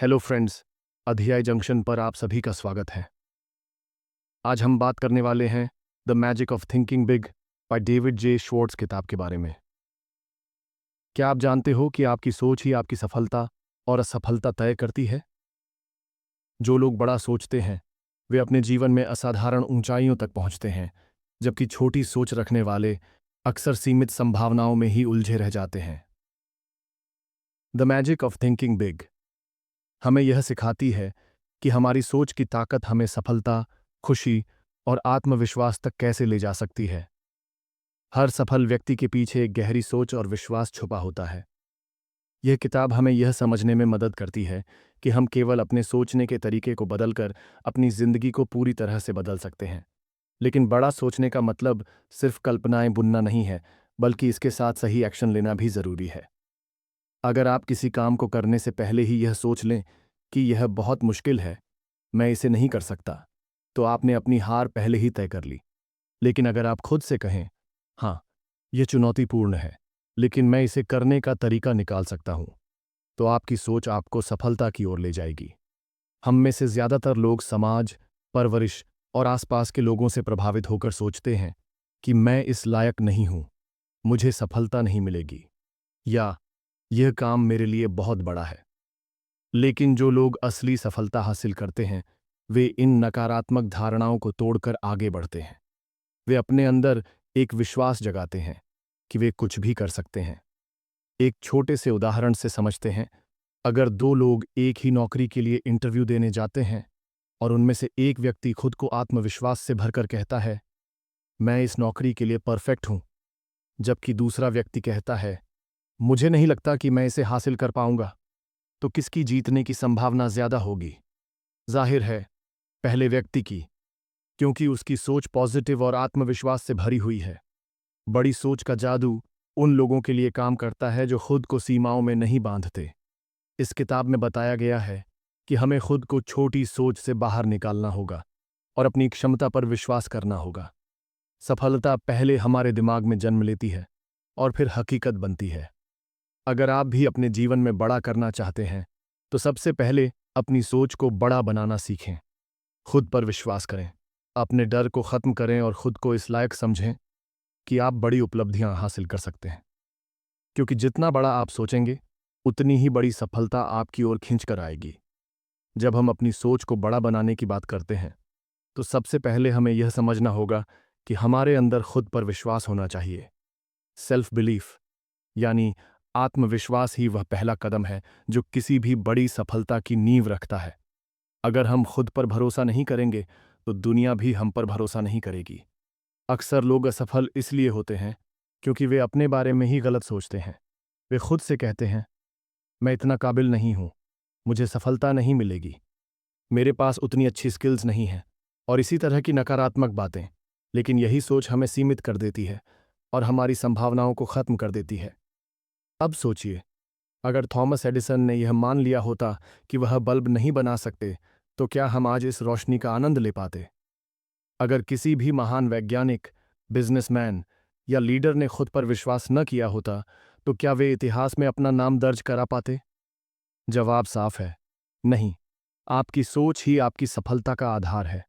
Hello friends, अध्याय junction पर आप सभी का स्वागत है। आज हम बात करने वाले हैं the magic of thinking big by David J Schwartz किताब के बारे में। क्या आप जानते हो कि आपकी सोच ही आपकी सफलता और असफलता तय करती है? जो लोग बड़ा सोचते हैं वे अपने जीवन में असाधारण ऊंचाइयों तक पहुंचते हैं, जबकि छोटी सोच रखने वाले अक्सर सीमित संभावनाओं में ही उलझे रह जाते हैं। The magic of thinking big हमें यह सिखाती है कि हमारी सोच की ताकत हमें सफलता, खुशी और आत्मविश्वास तक कैसे ले जा सकती है। हर सफल व्यक्ति के पीछे एक गहरी सोच और विश्वास छुपा होता है। यह किताब हमें यह समझने में मदद करती है कि हम केवल अपने सोचने के तरीके को बदलकर अपनी जिंदगी को पूरी तरह से बदल सकते हैं। लेकिन बड़ा सोचने का मतलब सिर्फ कल्पनाएं बुनना नहीं है, बल्कि इसके साथ सही एक्शन लेना भी जरूरी है। अगर आप किसी काम को करने से पहले ही यह सोच लें कि यह बहुत मुश्किल है, मैं इसे नहीं कर सकता, तो आपने अपनी हार पहले ही तय कर ली। लेकिन अगर आप खुद से कहें, हाँ, यह चुनौतीपूर्ण है, लेकिन मैं इसे करने का तरीका निकाल सकता हूं, तो आपकी सोच आपको सफलता की ओर ले जाएगी। हम में से ज्यादातर लोग समाज, परवरिश और आसपास के लोगों से प्रभावित होकर सोचते हैं कि मैं इस लायक नहीं हूं, मुझे सफलता नहीं मिलेगी, या यह काम मेरे लिए बहुत बड़ा है। लेकिन जो लोग असली सफलता हासिल करते हैं, वे इन नकारात्मक धारणाओं को तोड़कर आगे बढ़ते हैं। वे अपने अंदर एक विश्वास जगाते हैं कि वे कुछ भी कर सकते हैं। एक छोटे से उदाहरण से समझते हैं। अगर दो लोग एक ही नौकरी के लिए इंटरव्यू देने जाते हैं और उनमें से एक व्यक्ति खुद को आत्मविश्वास से भरकर कहता है, मैं इस नौकरी के लिए परफेक्ट हूं, जबकि दूसरा व्यक्ति कहता है, मुझे नहीं लगता कि मैं इसे हासिल कर पाऊंगा, तो किसकी जीतने की संभावना ज्यादा होगी? जाहिर है, पहले व्यक्ति की, क्योंकि उसकी सोच पॉजिटिव और आत्मविश्वास से भरी हुई है। बड़ी सोच का जादू उन लोगों के लिए काम करता है जो खुद को सीमाओं में नहीं बांधते। इस किताब में बताया गया है कि हमें खुद को छोटी सोच से बाहर निकालना होगा और अपनी क्षमता पर विश्वास करना होगा। सफलता पहले हमारे दिमाग में जन्म लेती है और फिर हकीकत बनती है। अगर आप भी अपने जीवन में बड़ा करना चाहते हैं, तो सबसे पहले अपनी सोच को बड़ा बनाना सीखें। खुद पर विश्वास करें, अपने डर को खत्म करें और खुद को इस लायक समझें कि आप बड़ी उपलब्धियां हासिल कर सकते हैं। क्योंकि जितना बड़ा आप सोचेंगे, उतनी ही बड़ी सफलता आपकी ओर खींच कर आएगी। जब हम अपनी सोच को बड़ा बनाने की बात करते हैं, तो सबसे पहले हमें यह समझना होगा कि हमारे अंदर खुद पर विश्वास होना चाहिए। सेल्फ बिलीफ यानी आत्मविश्वास ही वह पहला कदम है जो किसी भी बड़ी सफलता की नींव रखता है। अगर हम खुद पर भरोसा नहीं करेंगे, तो दुनिया भी हम पर भरोसा नहीं करेगी। अक्सर लोग असफल इसलिए होते हैं क्योंकि वे अपने बारे में ही गलत सोचते हैं। वे खुद से कहते हैं, मैं इतना काबिल नहीं हूं, मुझे सफलता नहीं मिलेगी, मेरे पास उतनी अच्छी स्किल्स नहीं हैं, और इसी तरह की नकारात्मक बातें। लेकिन यही सोच हमें सीमित कर देती है और हमारी संभावनाओं को खत्म कर देती है। अब सोचिए, अगर थॉमस एडिसन ने यह मान लिया होता कि वह बल्ब नहीं बना सकते, तो क्या हम आज इस रोशनी का आनंद ले पाते? अगर किसी भी महान वैज्ञानिक, बिजनेसमैन या लीडर ने खुद पर विश्वास न किया होता, तो क्या वे इतिहास में अपना नाम दर्ज करा पाते? जवाब साफ है, नहीं। आपकी सोच ही आपकी सफलता का आधार है।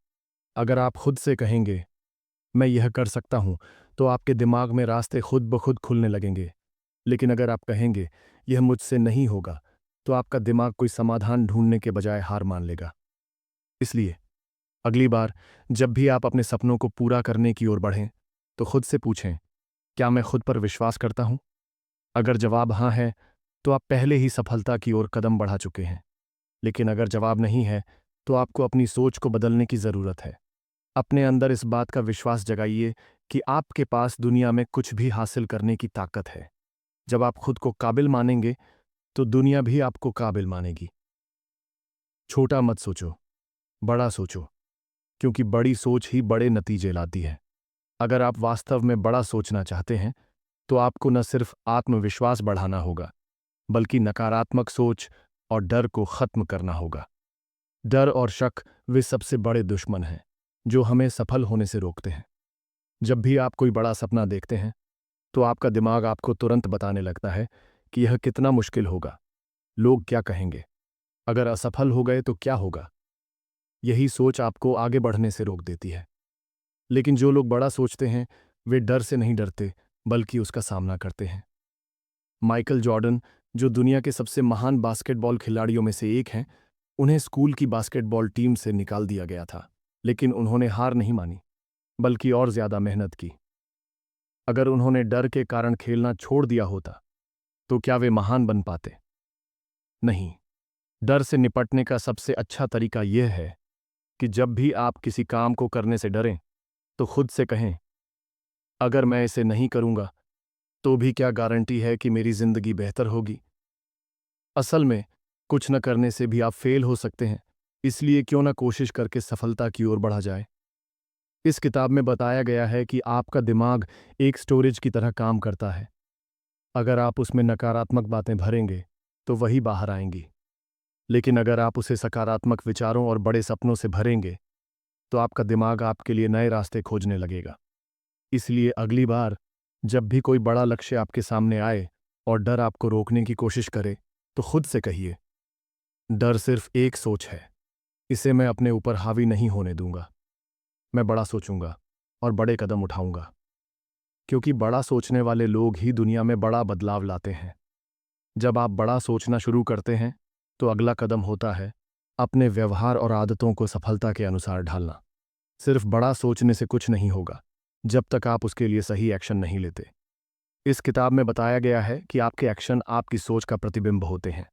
अगर आप खुद से कहेंगे, मैं यह कर सकता हूं, तो आपके दिमाग में रास्ते खुद ब खुद खुलने लगेंगे। लेकिन अगर आप कहेंगे, यह मुझसे नहीं होगा, तो आपका दिमाग कोई समाधान ढूंढने के बजाय हार मान लेगा। इसलिए अगली बार जब भी आप अपने सपनों को पूरा करने की ओर बढ़ें, तो खुद से पूछें, क्या मैं खुद पर विश्वास करता हूं? अगर जवाब हाँ है, तो आप पहले ही सफलता की ओर कदम बढ़ा चुके हैं। लेकिन अगर जवाब नहीं है, तो आपको अपनी सोच को बदलने की जरूरत है। अपने अंदर इस बात का विश्वास जगाइए कि आपके पास दुनिया में कुछ भी हासिल करने की ताकत है। जब आप खुद को काबिल मानेंगे, तो दुनिया भी आपको काबिल मानेगी। छोटा मत सोचो, बड़ा सोचो, क्योंकि बड़ी सोच ही बड़े नतीजे लाती है। अगर आप वास्तव में बड़ा सोचना चाहते हैं, तो आपको न सिर्फ आत्मविश्वास बढ़ाना होगा, बल्कि नकारात्मक सोच और डर को खत्म करना होगा। डर और शक वे सबसे बड़े दुश्मन हैं जो हमें सफल होने से रोकते हैं। जब भी आप कोई बड़ा सपना देखते हैं, तो आपका दिमाग आपको तुरंत बताने लगता है कि यह कितना मुश्किल होगा, लोग क्या कहेंगे, अगर असफल हो गए तो क्या होगा? यही सोच आपको आगे बढ़ने से रोक देती है। लेकिन जो लोग बड़ा सोचते हैं, वे डर से नहीं डरते, बल्कि उसका सामना करते हैं। माइकल जॉर्डन, जो दुनिया के सबसे महान बास्केटबॉल खिलाड़ियों में से एक हैं, उन्हें स्कूल की बास्केटबॉल टीम से निकाल दिया गया था। लेकिन उन्होंने हार नहीं मानी, बल्कि और ज्यादा मेहनत की। अगर उन्होंने डर के कारण खेलना छोड़ दिया होता, तो क्या वे महान बन पाते? नहीं। डर से निपटने का सबसे अच्छा तरीका यह है कि जब भी आप किसी काम को करने से डरें, तो खुद से कहें, अगर मैं इसे नहीं करूंगा, तो भी क्या गारंटी है कि मेरी जिंदगी बेहतर होगी? असल में, कुछ न करने से भी आप फेल हो सकते हैं, इसलिए क्यों न कोशिश करके सफलता की ओर बढ़ा जाए। इस किताब में बताया गया है कि आपका दिमाग एक स्टोरेज की तरह काम करता है। अगर आप उसमें नकारात्मक बातें भरेंगे, तो वही बाहर आएंगी। लेकिन अगर आप उसे सकारात्मक विचारों और बड़े सपनों से भरेंगे, तो आपका दिमाग आपके लिए नए रास्ते खोजने लगेगा। इसलिए अगली बार जब भी कोई बड़ा लक्ष्य आपके सामने आए और डर आपको रोकने की कोशिश करे, तो खुद से कहिए, डर सिर्फ एक सोच है, इसे मैं अपने ऊपर हावी नहीं होने दूंगा। मैं बड़ा सोचूंगा और बड़े कदम उठाऊंगा, क्योंकि बड़ा सोचने वाले लोग ही दुनिया में बड़ा बदलाव लाते हैं। जब आप बड़ा सोचना शुरू करते हैं, तो अगला कदम होता है अपने व्यवहार और आदतों को सफलता के अनुसार ढालना। सिर्फ बड़ा सोचने से कुछ नहीं होगा, जब तक आप उसके लिए सही एक्शन नहीं लेते। इस किताब में बताया गया है कि आपके एक्शन आपकी सोच का प्रतिबिंब होते हैं।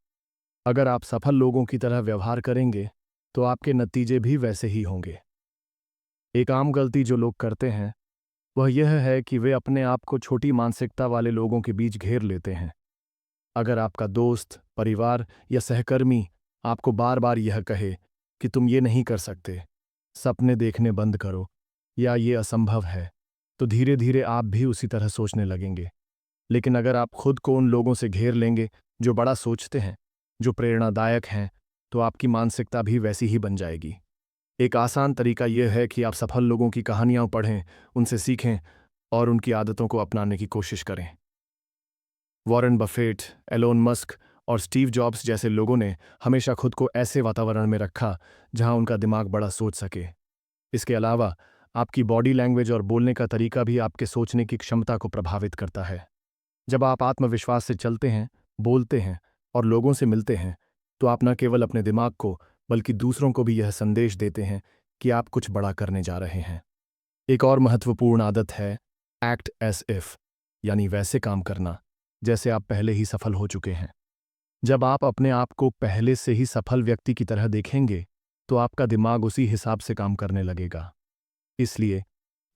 अगर आप सफल लोगों की तरह व्यवहार करेंगे, तो आपके नतीजे भी वैसे ही होंगे। एक आम गलती जो लोग करते हैं, वह यह है कि वे अपने आप को छोटी मानसिकता वाले लोगों के बीच घेर लेते हैं। अगर आपका दोस्त, परिवार या सहकर्मी आपको बार बार यह कहे कि तुम ये नहीं कर सकते, सपने देखने बंद करो, या ये असंभव है, तो धीरे धीरे आप भी उसी तरह सोचने लगेंगे। लेकिन अगर आप खुद को उन लोगों से घेर लेंगे जो बड़ा सोचते हैं, जो प्रेरणादायक हैं, तो आपकी मानसिकता भी वैसी ही बन जाएगी। एक आसान तरीका यह है कि आप सफल लोगों की कहानियां पढ़ें, उनसे सीखें और उनकी आदतों को अपनाने की कोशिश करें। वॉरेन बफेट, एलोन मस्क और स्टीव जॉब्स जैसे लोगों ने हमेशा खुद को ऐसे वातावरण में रखा जहां उनका दिमाग बड़ा सोच सके। इसके अलावा आपकी बॉडी लैंग्वेज और बोलने का तरीका भी आपके सोचने की क्षमता को प्रभावित करता है। जब आप आत्मविश्वास से चलते हैं, बोलते हैं और लोगों से मिलते हैं, तो आप न केवल अपने दिमाग को, बल्कि दूसरों को भी यह संदेश देते हैं कि आप कुछ बड़ा करने जा रहे हैं। एक और महत्वपूर्ण आदत है एक्ट एस इफ, यानी वैसे काम करना जैसे आप पहले ही सफल हो चुके हैं। जब आप अपने आप को पहले से ही सफल व्यक्ति की तरह देखेंगे, तो आपका दिमाग उसी हिसाब से काम करने लगेगा। इसलिए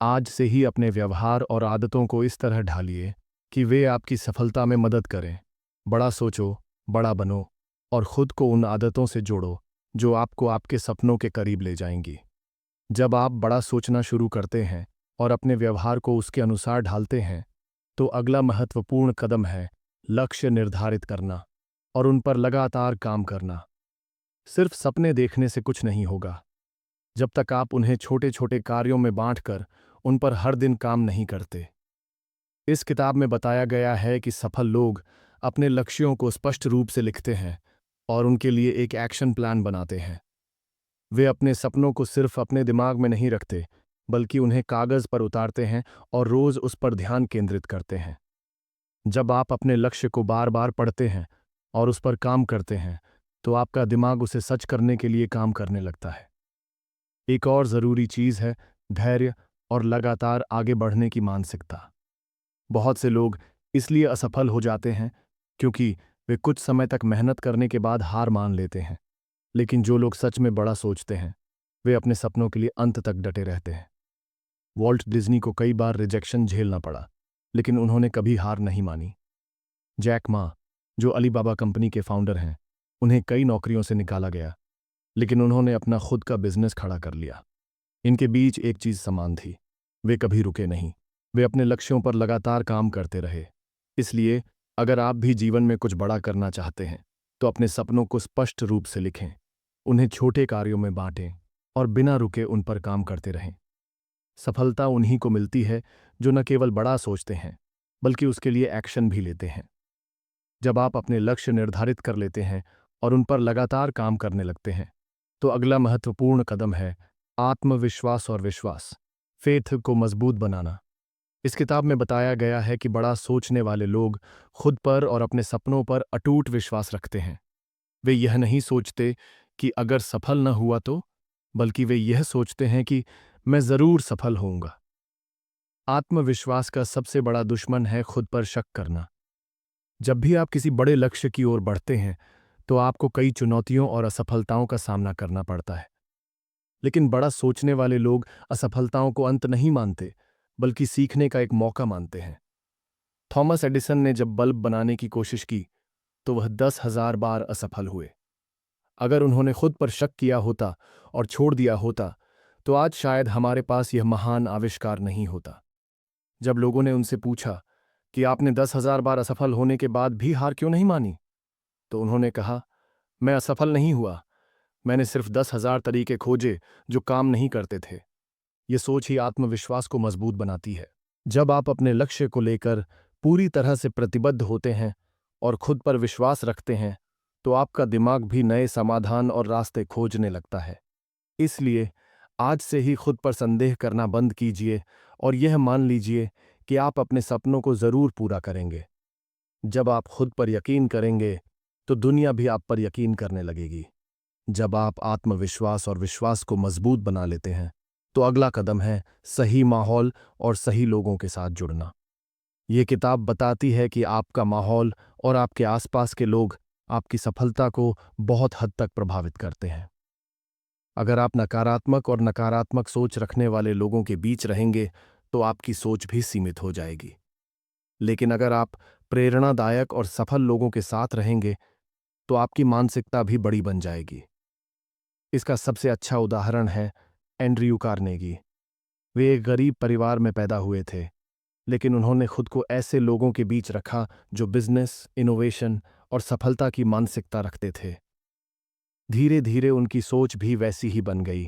आज से ही अपने व्यवहार और आदतों को इस तरह ढालिए कि वे आपकी सफलता में मदद करें। बड़ा सोचो, बड़ा बनो और खुद को उन आदतों से जोड़ो जो आपको आपके सपनों के करीब ले जाएंगी। जब आप बड़ा सोचना शुरू करते हैं और अपने व्यवहार को उसके अनुसार ढालते हैं, तो अगला महत्वपूर्ण कदम है लक्ष्य निर्धारित करना और उन पर लगातार काम करना। सिर्फ सपने देखने से कुछ नहीं होगा, जब तक आप उन्हें छोटे छोटे कार्यों में बांटकर उन पर हर दिन काम नहीं करते। इस किताब में बताया गया है कि सफल लोग अपने लक्ष्यों को स्पष्ट रूप से लिखते हैं और उनके लिए एक एक्शन प्लान बनाते हैं। वे अपने सपनों को सिर्फ अपने दिमाग में नहीं रखते, बल्कि उन्हें कागज पर उतारते हैं और रोज उस पर ध्यान केंद्रित करते हैं। जब आप अपने लक्ष्य को बार बार पढ़ते हैं और उस पर काम करते हैं, तो आपका दिमाग उसे सच करने के लिए काम करने लगता है। एक और जरूरी चीज है धैर्य और लगातार आगे बढ़ने की मानसिकता। बहुत से लोग इसलिए असफल हो जाते हैं क्योंकि वे कुछ समय तक मेहनत करने के बाद हार मान लेते हैं। लेकिन जो लोग सच में बड़ा सोचते हैं, वे अपने सपनों के लिए अंत तक डटे रहते हैं। वॉल्ट डिज्नी को कई बार रिजेक्शन झेलना पड़ा, लेकिन उन्होंने कभी हार नहीं मानी। जैक मा, जो अलीबाबा कंपनी के फाउंडर हैं, उन्हें कई नौकरियों से निकाला गया, लेकिन उन्होंने अपना खुद का बिजनेस खड़ा कर लिया। इनके बीच एक चीज समान थी, वे कभी रुके नहीं। वे अपने लक्ष्यों पर लगातार काम करते रहे। इसलिए अगर आप भी जीवन में कुछ बड़ा करना चाहते हैं, तो अपने सपनों को स्पष्ट रूप से लिखें, उन्हें छोटे कार्यों में बांटें और बिना रुके उन पर काम करते रहें। सफलता उन्हीं को मिलती है जो न केवल बड़ा सोचते हैं, बल्कि उसके लिए एक्शन भी लेते हैं। जब आप अपने लक्ष्य निर्धारित कर लेते हैं और उन पर लगातार काम करने लगते हैं। तो अगला महत्वपूर्ण कदम है आत्मविश्वास और विश्वास, फेथ को मजबूत बनाना। इस किताब में बताया गया है कि बड़ा सोचने वाले लोग खुद पर और अपने सपनों पर अटूट विश्वास रखते हैं। वे यह नहीं सोचते कि अगर सफल न हुआ तो, बल्कि वे यह सोचते हैं कि मैं जरूर सफल होऊंगा। आत्मविश्वास का सबसे बड़ा दुश्मन है खुद पर शक करना। जब भी आप किसी बड़े लक्ष्य की ओर बढ़ते हैं तो आपको कई चुनौतियों और असफलताओं का सामना करना पड़ता है। लेकिन बड़ा सोचने वाले लोग असफलताओं को अंत नहीं मानते, बल्कि सीखने का एक मौका मानते हैं। थॉमस एडिसन ने जब बल्ब बनाने की कोशिश की तो वह 10,000 बार असफल हुए। अगर उन्होंने खुद पर शक किया होता और छोड़ दिया होता तो आज शायद हमारे पास यह महान आविष्कार नहीं होता। जब लोगों ने उनसे पूछा कि आपने 10,000 बार असफल होने के बाद भी हार क्यों नहीं मानी, तो उन्होंने कहा, मैं असफल नहीं हुआ, मैंने सिर्फ 10,000 तरीके खोजे जो काम नहीं करते थे। ये सोच ही आत्मविश्वास को मजबूत बनाती है। जब आप अपने लक्ष्य को लेकर पूरी तरह से प्रतिबद्ध होते हैं और खुद पर विश्वास रखते हैं तो आपका दिमाग भी नए समाधान और रास्ते खोजने लगता है। इसलिए आज से ही खुद पर संदेह करना बंद कीजिए और यह मान लीजिए कि आप अपने सपनों को जरूर पूरा करेंगे। जब आप खुद पर यकीन करेंगे तो दुनिया भी आप पर यकीन करने लगेगी। जब आप आत्मविश्वास और विश्वास को मजबूत बना लेते हैं तो अगला कदम है सही माहौल और सही लोगों के साथ जुड़ना। ये किताब बताती है कि आपका माहौल और आपके आसपास के लोग आपकी सफलता को बहुत हद तक प्रभावित करते हैं। अगर आप नकारात्मक और नकारात्मक सोच रखने वाले लोगों के बीच रहेंगे तो आपकी सोच भी सीमित हो जाएगी। लेकिन अगर आप प्रेरणादायक और सफल लोगों के साथ रहेंगे तो आपकी मानसिकता भी बड़ी बन जाएगी। इसका सबसे अच्छा उदाहरण है एंड्रयू कार्नेगी। वे एक गरीब परिवार में पैदा हुए थे, लेकिन उन्होंने खुद को ऐसे लोगों के बीच रखा जो बिजनेस, इनोवेशन और सफलता की मानसिकता रखते थे। धीरे धीरे उनकी सोच भी वैसी ही बन गई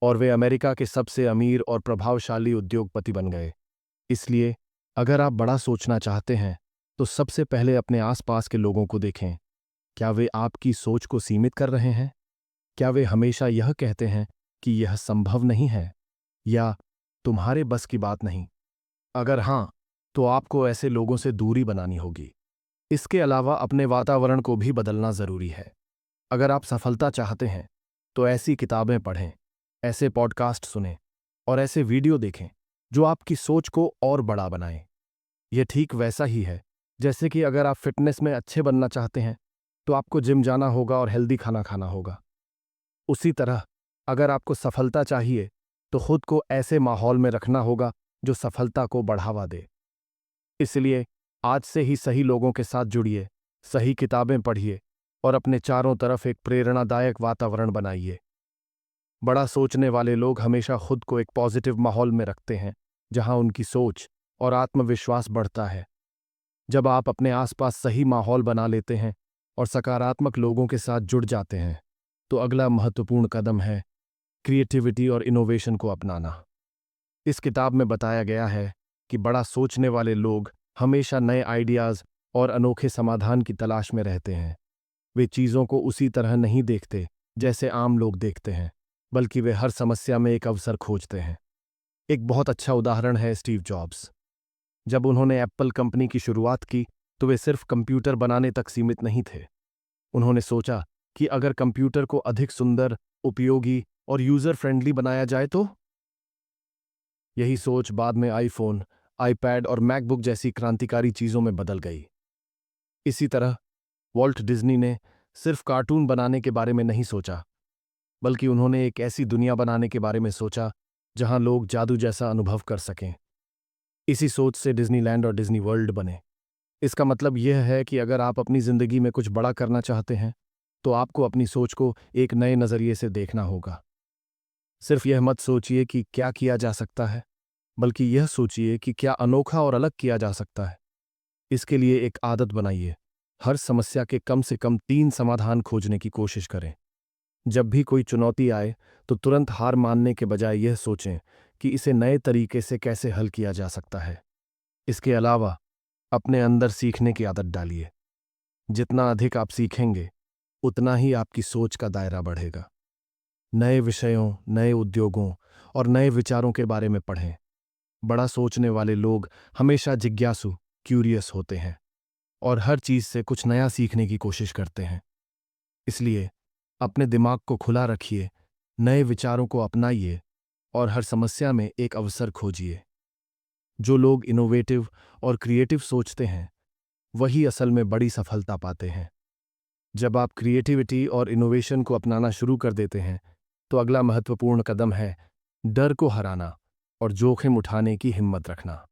और वे अमेरिका के सबसे अमीर और प्रभावशाली उद्योगपति बन गए। इसलिए अगर आप बड़ा सोचना चाहते हैं तो सबसे पहले अपने आसपास के लोगों को देखें। क्या वे आपकी सोच को सीमित कर रहे हैं? क्या वे हमेशा यह कहते हैं कि यह संभव नहीं है या तुम्हारे बस की बात नहीं? अगर हां, तो आपको ऐसे लोगों से दूरी बनानी होगी। इसके अलावा अपने वातावरण को भी बदलना जरूरी है। अगर आप सफलता चाहते हैं तो ऐसी किताबें पढ़ें, ऐसे पॉडकास्ट सुनें और ऐसे वीडियो देखें जो आपकी सोच को और बड़ा बनाएं। यह ठीक वैसा ही है जैसे कि अगर आप फिटनेस में अच्छे बनना चाहते हैं तो आपको जिम जाना होगा और हेल्दी खाना खाना होगा। उसी तरह अगर आपको सफलता चाहिए तो खुद को ऐसे माहौल में रखना होगा जो सफलता को बढ़ावा दे। इसलिए आज से ही सही लोगों के साथ जुड़िए, सही किताबें पढ़िए और अपने चारों तरफ एक प्रेरणादायक वातावरण बनाइए। बड़ा सोचने वाले लोग हमेशा खुद को एक पॉजिटिव माहौल में रखते हैं जहां उनकी सोच और आत्मविश्वास बढ़ता है। जब आप अपने आसपास सही माहौल बना लेते हैं और सकारात्मक लोगों के साथ जुड़ जाते हैं तो अगला महत्वपूर्ण कदम है क्रिएटिविटी और इनोवेशन को अपनाना। इस किताब में बताया गया है कि बड़ा सोचने वाले लोग हमेशा नए आइडियाज और अनोखे समाधान की तलाश में रहते हैं। वे चीज़ों को उसी तरह नहीं देखते जैसे आम लोग देखते हैं, बल्कि वे हर समस्या में एक अवसर खोजते हैं। एक बहुत अच्छा उदाहरण है स्टीव जॉब्स। जब उन्होंने एप्पल कंपनी की शुरुआत की तो वे सिर्फ कंप्यूटर बनाने तक सीमित नहीं थे। उन्होंने सोचा कि अगर कंप्यूटर को अधिक सुंदर, उपयोगी और यूजर फ्रेंडली बनाया जाए तो। यही सोच बाद में आईफोन, आईपैड और मैकबुक जैसी क्रांतिकारी चीजों में बदल गई। इसी तरह वॉल्ट डिज्नी ने सिर्फ कार्टून बनाने के बारे में नहीं सोचा, बल्कि उन्होंने एक ऐसी दुनिया बनाने के बारे में सोचा जहां लोग जादू जैसा अनुभव कर सकें। इसी सोच से डिज्नीलैंड और डिज्नी वर्ल्ड बने। इसका मतलब यह है कि अगर आप अपनी जिंदगी में कुछ बड़ा करना चाहते हैं तो आपको अपनी सोच को एक नए नजरिए से देखना होगा। सिर्फ यह मत सोचिए कि क्या किया जा सकता है, बल्कि यह सोचिए कि क्या अनोखा और अलग किया जा सकता है। इसके लिए एक आदत बनाइए, हर समस्या के कम से कम 3 समाधान खोजने की कोशिश करें। जब भी कोई चुनौती आए तो तुरंत हार मानने के बजाय यह सोचें कि इसे नए तरीके से कैसे हल किया जा सकता है। इसके अलावा अपने अंदर सीखने की आदत डालिए। जितना अधिक आप सीखेंगे उतना ही आपकी सोच का दायरा बढ़ेगा। नए विषयों, नए उद्योगों और नए विचारों के बारे में पढ़ें। बड़ा सोचने वाले लोग हमेशा जिज्ञासु, क्यूरियस होते हैं और हर चीज से कुछ नया सीखने की कोशिश करते हैं। इसलिए अपने दिमाग को खुला रखिए, नए विचारों को अपनाइए और हर समस्या में एक अवसर खोजिए। जो लोग इनोवेटिव और क्रिएटिव सोचते हैं, वही असल में बड़ी सफलता पाते हैं। जब आप क्रिएटिविटी और इनोवेशन को अपनाना शुरू कर देते हैं, तो अगला महत्वपूर्ण कदम है डर को हराना और जोखिम उठाने की हिम्मत रखना।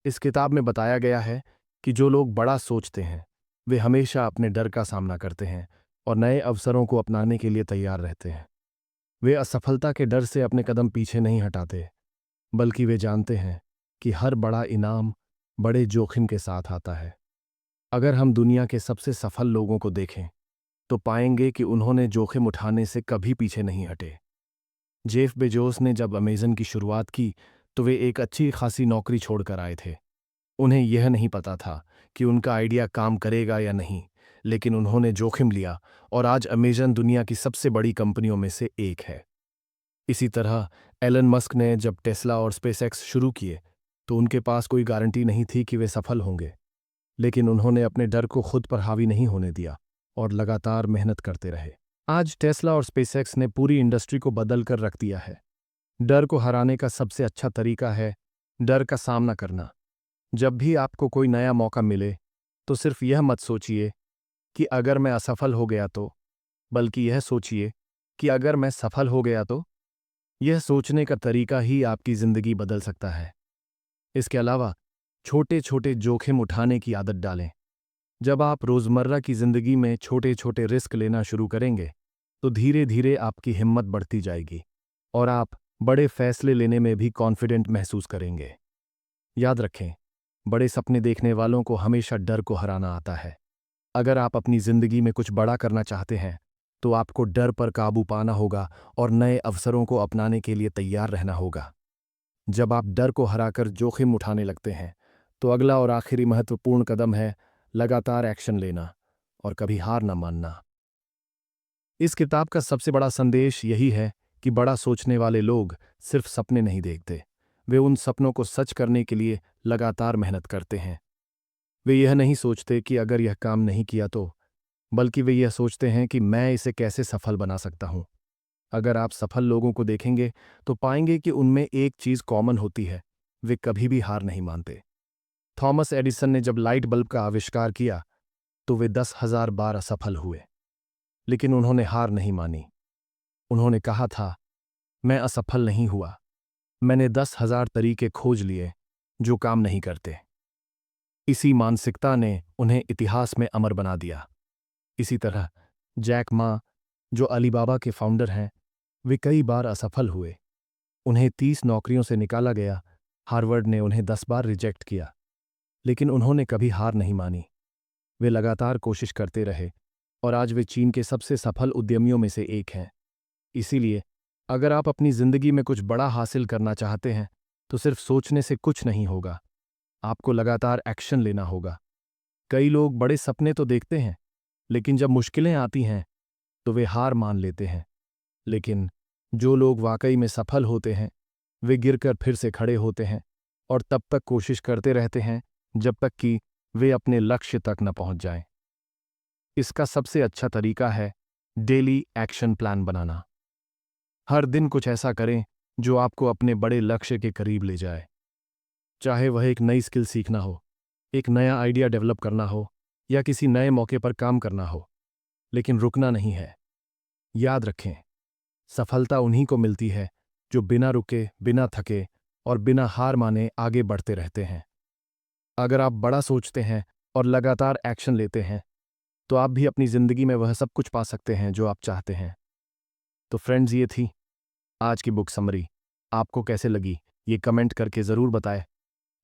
इस किताब में बताया गया है कि जो लोग बड़ा सोचते हैं, वे हमेशा अपने डर का सामना करते हैं और नए अवसरों को अपनाने के लिए तैयार रहते हैं। वे असफलता के डर से अपने कदम पीछे नहीं हटाते, बल्कि वे जानते हैं कि हर बड़ा इनाम बड़े जोखिम के साथ आता है। अगर हम दुनिया के सबसे सफल लोगों को देखें, तो पाएंगे कि उन्होंने जोखिम उठाने से कभी पीछे नहीं हटे। जेफ बेजोस ने जब अमेज़न की शुरुआत की, तो वे एक अच्छी खासी नौकरी छोड़कर आए थे। उन्हें यह नहीं पता था कि उनका आइडिया काम करेगा या नहीं, लेकिन उन्होंने जोखिम लिया और आज अमेज़न दुनिया की सबसे बड़ी कंपनियों में से एक है। इसी तरह एलन मस्क ने जब टेस्ला और स्पेसएक्स शुरू किए, तो उनके पास कोई गारंटी नहीं थी कि वे सफल होंगे, लेकिन उन्होंने अपने डर को खुद पर हावी नहीं होने दिया और लगातार मेहनत करते रहे। आज टेस्ला और स्पेसएक्स ने पूरी इंडस्ट्री को बदल कर रख दिया है। डर को हराने का सबसे अच्छा तरीका है डर का सामना करना। जब भी आपको कोई नया मौका मिले, तो सिर्फ यह मत सोचिए कि अगर मैं असफल हो गया तो, बल्कि यह सोचिए कि अगर मैं सफल हो गया तो। यह सोचने का तरीका ही आपकी जिंदगी बदल सकता है। इसके अलावा छोटे छोटे जोखिम उठाने की आदत डालें। जब आप रोजमर्रा की जिंदगी में छोटे छोटे रिस्क लेना शुरू करेंगे, तो धीरे धीरे आपकी हिम्मत बढ़ती जाएगी और आप बड़े फैसले लेने में भी कॉन्फिडेंट महसूस करेंगे। याद रखें, बड़े सपने देखने वालों को हमेशा डर को हराना आता है। अगर आप अपनी जिंदगी में कुछ बड़ा करना चाहते हैं, तो आपको डर पर काबू पाना होगा और नए अवसरों को अपनाने के लिए तैयार रहना होगा। जब आप डर को हराकर जोखिम उठाने लगते हैं, तो अगला और आखिरी महत्वपूर्ण कदम है लगातार एक्शन लेना और कभी हार न मानना। इस किताब का सबसे बड़ा संदेश यही है कि बड़ा सोचने वाले लोग सिर्फ सपने नहीं देखते, वे उन सपनों को सच करने के लिए लगातार मेहनत करते हैं। वे यह नहीं सोचते कि अगर यह काम नहीं किया तो, बल्कि वे यह सोचते हैं कि मैं इसे कैसे सफल बना सकता हूं। अगर आप सफल लोगों को देखेंगे, तो पाएंगे कि उनमें एक चीज कॉमन होती है, वे कभी भी हार नहीं मानते। थॉमस एडिसन ने जब लाइट बल्ब का आविष्कार किया, तो वे 10,000 बार असफल हुए, लेकिन उन्होंने हार नहीं मानी। उन्होंने कहा था, मैं असफल नहीं हुआ, मैंने 10,000 तरीके खोज लिए जो काम नहीं करते। इसी मानसिकता ने उन्हें इतिहास में अमर बना दिया। इसी तरह जैक मा, जो अलीबाबा के फाउंडर हैं, वे कई बार असफल हुए। उन्हें 30 नौकरियों से निकाला गया, हार्वर्ड ने उन्हें 10 बार रिजेक्ट किया, लेकिन उन्होंने कभी हार नहीं मानी। वे लगातार कोशिश करते रहे और आज वे चीन के सबसे सफल उद्यमियों में से एक हैं। इसीलिए अगर आप अपनी जिंदगी में कुछ बड़ा हासिल करना चाहते हैं, तो सिर्फ सोचने से कुछ नहीं होगा, आपको लगातार एक्शन लेना होगा। कई लोग बड़े सपने तो देखते हैं, लेकिन जब मुश्किलें आती हैं, तो वे हार मान लेते हैं। लेकिन जो लोग वाकई में सफल होते हैं, वे गिरकर फिर से खड़े होते हैं और तब तक कोशिश करते रहते हैं जब तक कि वे अपने लक्ष्य तक न पहुंच जाएं। इसका सबसे अच्छा तरीका है डेली एक्शन प्लान बनाना। हर दिन कुछ ऐसा करें जो आपको अपने बड़े लक्ष्य के करीब ले जाए। चाहे वह एक नई स्किल सीखना हो, एक नया आइडिया डेवलप करना हो या किसी नए मौके पर काम करना हो, लेकिन रुकना नहीं है। याद रखें, सफलता उन्हीं को मिलती है जो बिना रुके, बिना थके और बिना हार माने आगे बढ़ते रहते हैं। अगर आप बड़ा सोचते हैं और लगातार एक्शन लेते हैं, तो आप भी अपनी जिंदगी में वह सब कुछ पा सकते हैं जो आप चाहते हैं। तो फ्रेंड्स, ये थी आज की बुक समरी। आपको कैसे लगी, ये कमेंट करके ज़रूर बताएं।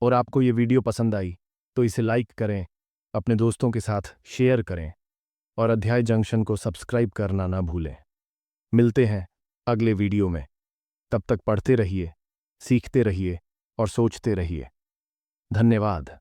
और आपको ये वीडियो पसंद आई तो इसे लाइक करें, अपने दोस्तों के साथ शेयर करें और अध्याय जंक्शन को सब्सक्राइब करना ना भूलें। मिलते हैं अगले वीडियो में। तब तक पढ़ते रहिए, सीखते रहिए और सोचते रहिए। धन्यवाद।